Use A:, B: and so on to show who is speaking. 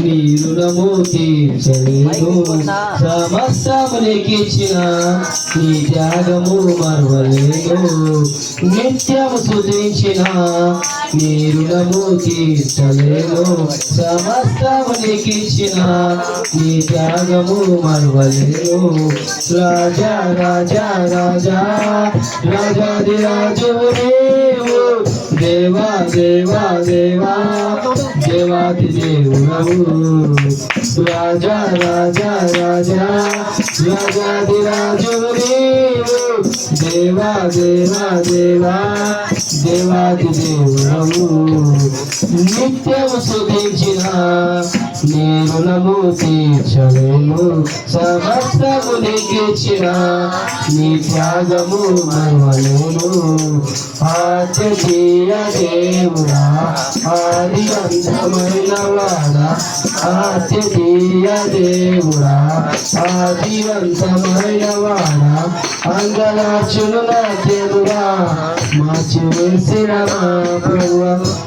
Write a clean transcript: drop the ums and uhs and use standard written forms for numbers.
A: నీ రుణము తీర్చలేను. సమస్తము నీకిచ్చిన నీ త్యాగము మరువలేను. నిత్యము స్తుతించిన నీ రుణము తీర్చలేను. సమస్తము నీకిచ్చిన నీ త్యాగము మరువలేను. రాజా రాజా రాజా రాజాది రాజు నీవు, దేవా దేవా దేవా దేవాది దేవుడవు. రాజా రాజా రాజా రాజాది రాజు నీవు, దేవా దేవా దేవా దేవాది దేవుడవు. నిత్యము స్తుతించిన నీ రుణము తీర్చలేను. సమస్తము నీకిచ్చిన నీ త్యాగము మరువలేను. ఆద్య దేవుడా, ఆది అంతమైన వాడా, ఆద్య దేవుడా, ఆది అంతమైన వాడా, అంగలార్చును నా దేవుడా, మార్చి వేసిన మా ప్రభువా.